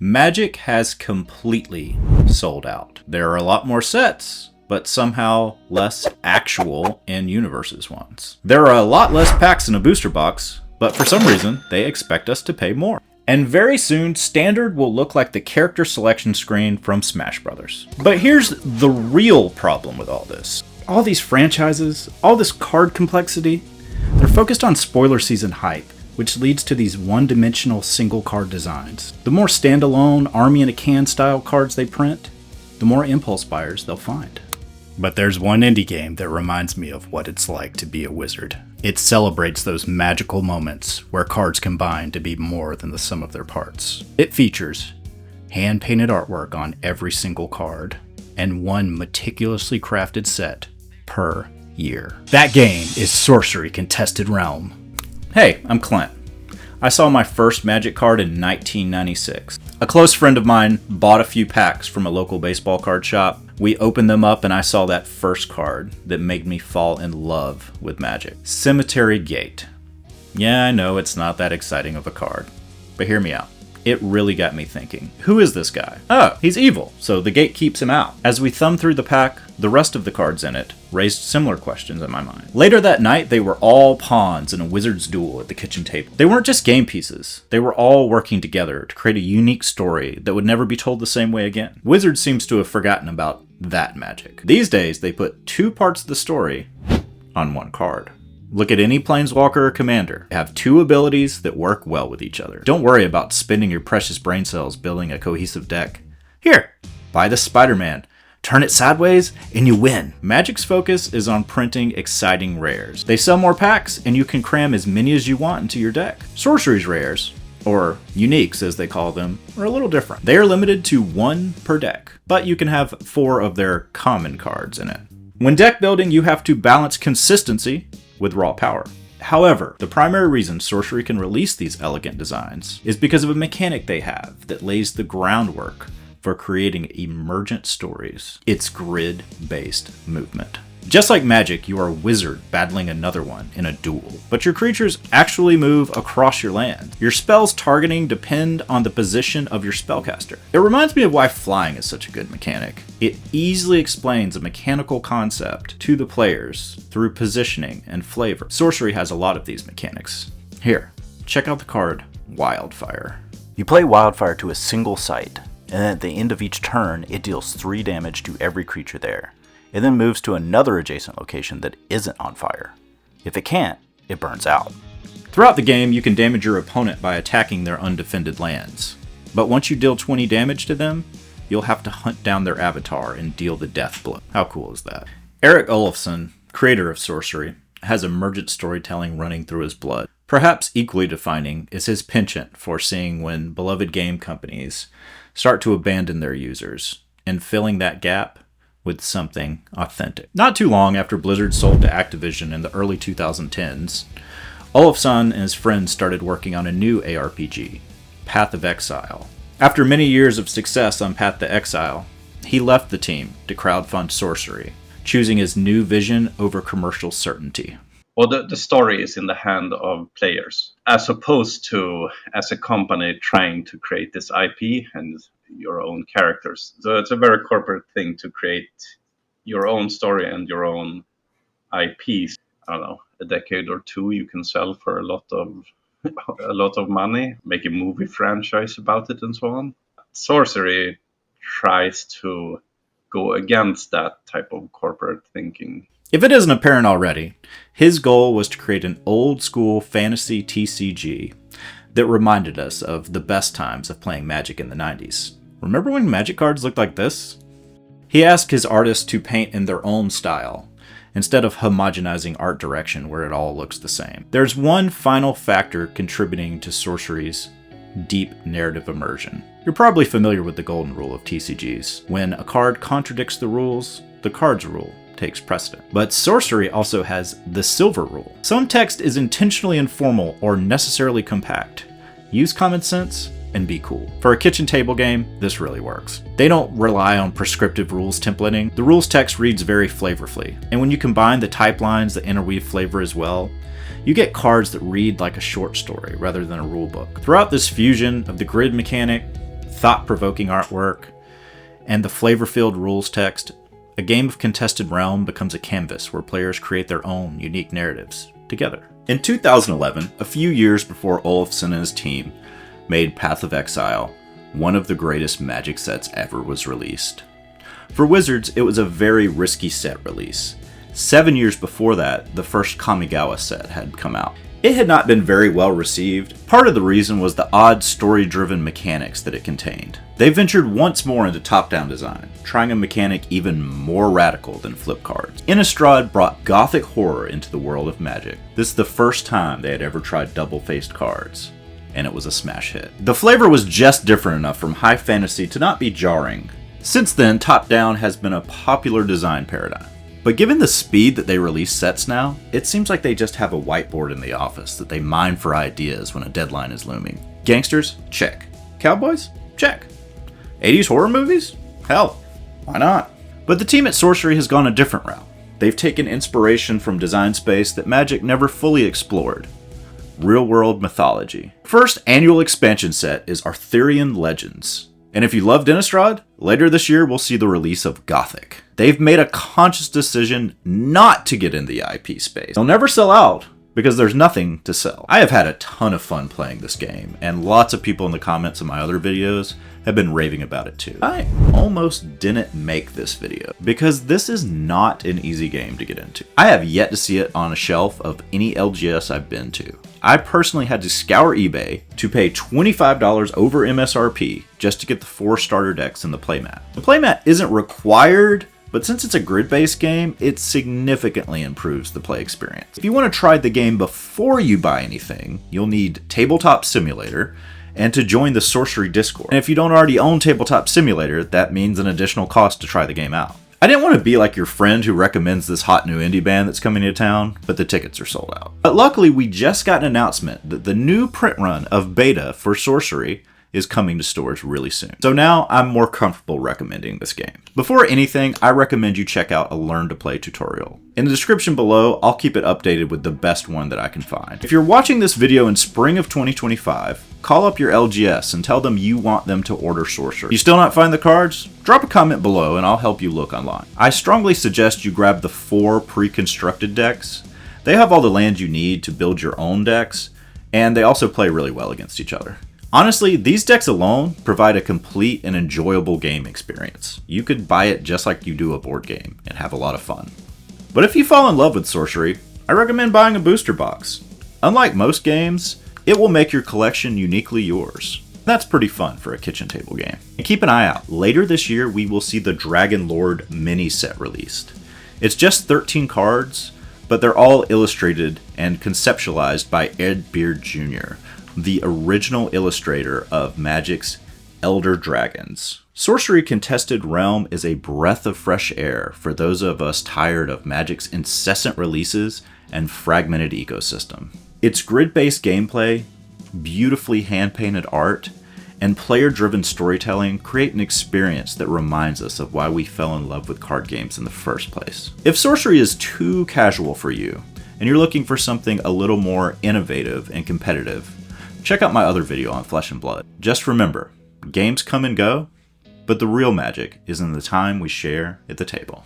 Magic has completely sold out. There are a lot more sets, but somehow less actual in-universes ones. There are a lot less packs in a booster box, but for some reason, they expect us to pay more. And very soon, Standard will look like the character selection screen from Smash Bros. But here's the real problem with all this. All these franchises, all this card complexity, they're focused on spoiler season hype, which leads to these one-dimensional single card designs. The more standalone Army in a Can style cards they print, the more impulse buyers they'll find. But there's one indie game that reminds me of what it's like to be a wizard. It celebrates those magical moments where cards combine to be more than the sum of their parts. It features hand-painted artwork on every single card, and one meticulously crafted set per year. That game is Sorcery Contested Realm. Hey, I'm Clint. I saw my first Magic card in 1996. A close friend of mine bought a few packs from a local baseball card shop. We opened them up and I saw that first card that made me fall in love with Magic. Cemetery Gate. Yeah, I know it's not that exciting of a card, but hear me out. It really got me thinking, who is this guy? Oh, he's evil, so the gate keeps him out. As we thumbed through the pack, the rest of the cards in it raised similar questions in my mind. Later that night, they were all pawns in a wizard's duel at the kitchen table. They weren't just game pieces. They were all working together to create a unique story that would never be told the same way again. Wizards seems to have forgotten about that magic. These days, they put two parts of the story on one card. Look at any Planeswalker or Commander. They have two abilities that work well with each other. Don't worry about spending your precious brain cells building a cohesive deck. Here, buy the Spider-Man. Turn it sideways, and you win. Magic's focus is on printing exciting rares. They sell more packs, and you can cram as many as you want into your deck. Sorcery's rares, or uniques as they call them, are a little different. They are limited to one per deck, but you can have 4 of their common cards in it. When deck building, you have to balance consistency with raw power. However, the primary reason Sorcery can release these elegant designs is because of a mechanic they have that lays the groundwork for creating emergent stories. It's grid-based movement. Just like Magic, you are a wizard battling another one in a duel, but your creatures actually move across your land. Your spells targeting depend on the position of your spellcaster. It reminds me of why flying is such a good mechanic. It easily explains a mechanical concept to the players through positioning and flavor. Sorcery has a lot of these mechanics. Here, check out the card Wildfire. You play Wildfire to a single site, and at the end of each turn, it deals 3 damage to every creature there. It then moves to another adjacent location that isn't on fire. If it can't, it burns out. Throughout the game, you can damage your opponent by attacking their undefended lands. But once you deal 20 damage to them, you'll have to hunt down their avatar and deal the death blow. How cool is that? Eric Olofsson, creator of Sorcery, has emergent storytelling running through his blood. Perhaps equally defining is his penchant for seeing when beloved game companies start to abandon their users and filling that gap with something authentic. Not too long after Blizzard sold to Activision in the early 2010s, Olofsson and his friends started working on a new ARPG, Path of Exile. After many years of success on Path to Exile, he left the team to crowdfund Sorcery, choosing his new vision over commercial certainty. Well, the story is in the hand of players, as opposed to as a company trying to create this IP and your own characters. So it's a very corporate thing to create your own story and your own IPs. I don't know, a decade or two you can sell for a lot of money, make a movie franchise about it and so on. Sorcery tries to go against that type of corporate thinking. If it isn't apparent already, his goal was to create an old-school fantasy TCG that reminded us of the best times of playing Magic in the 90s. Remember when Magic cards looked like this? He asked his artists to paint in their own style, instead of homogenizing art direction where it all looks the same. There's one final factor contributing to Sorcery's deep narrative immersion. You're probably familiar with the golden rule of TCGs. When a card contradicts the rules, the card's rule takes precedent. But Sorcery also has the silver rule. Some text is intentionally informal or necessarily compact. Use common sense and be cool. For a kitchen table game, this really works. They don't rely on prescriptive rules templating. The rules text reads very flavorfully, and when you combine the type lines that interweave flavor as well, you get cards that read like a short story rather than a rule book. Throughout this fusion of the grid mechanic, thought-provoking artwork, and the flavor-filled rules text, a game of Contested Realm becomes a canvas where players create their own unique narratives together. In 2011, a few years before Olafsson and his team made Path of Exile, one of the greatest Magic sets ever was released. For Wizards, it was a very risky set release. 7 years before that, the first Kamigawa set had come out. It had not been very well received. Part of the reason was the odd story-driven mechanics that it contained. They ventured once more into top-down design, trying a mechanic even more radical than flip cards. Innistrad brought gothic horror into the world of Magic. This is the first time they had ever tried double-faced cards, and it was a smash hit. The flavor was just different enough from high fantasy to not be jarring. Since then, top-down has been a popular design paradigm. But given the speed that they release sets now, it seems like they just have a whiteboard in the office that they mine for ideas when a deadline is looming. Gangsters? Check. Cowboys? Check. 80s horror movies? Hell, why not? But the team at Sorcery has gone a different route. They've taken inspiration from design space that Magic never fully explored. Real-world mythology. First annual expansion set is Arthurian Legends. And if you loved Innistrad, later this year we'll see the release of Gothic. They've made a conscious decision not to get in the IP space. They'll never sell out because there's nothing to sell. I have had a ton of fun playing this game, and lots of people in the comments of my other videos have been raving about it too. I almost didn't make this video because this is not an easy game to get into. I have yet to see it on a shelf of any LGS I've been to. I personally had to scour eBay to pay $25 over MSRP just to get the 4 starter decks in the playmat. The playmat isn't required, but since it's a grid-based game, it significantly improves the play experience. If you want to try the game before you buy anything, you'll need Tabletop Simulator and to join the Sorcery Discord. And if you don't already own Tabletop Simulator, that means an additional cost to try the game out. I didn't want to be like your friend who recommends this hot new indie band that's coming to town, but the tickets are sold out. But luckily, we just got an announcement that the new print run of beta for Sorcery is coming to stores really soon. So now I'm more comfortable recommending this game. Before anything, I recommend you check out a Learn to Play tutorial. In the description below, I'll keep it updated with the best one that I can find. If you're watching this video in spring of 2025, call up your LGS and tell them you want them to order Sorcery. You still not find the cards? Drop a comment below and I'll help you look online. I strongly suggest you grab the 4 pre-constructed decks. They have all the lands you need to build your own decks, and they also play really well against each other. Honestly, these decks alone provide a complete and enjoyable game experience. You could buy it just like you do a board game and have a lot of fun. But if you fall in love with Sorcery, I recommend buying a booster box. Unlike most games, it will make your collection uniquely yours. That's pretty fun for a kitchen table game. And keep an eye out. Later this year, we will see the Dragonlord mini set released. It's just 13 cards, but they're all illustrated and conceptualized by Ed Beard Jr., the original illustrator of Magic's Elder Dragons. Sorcery Contested Realm is a breath of fresh air for those of us tired of Magic's incessant releases and fragmented ecosystem. Its grid-based gameplay, beautifully hand-painted art, and player-driven storytelling create an experience that reminds us of why we fell in love with card games in the first place. If Sorcery is too casual for you, and you're looking for something a little more innovative and competitive, check out my other video on Flesh and Blood. Just remember, games come and go, but the real magic is in the time we share at the table.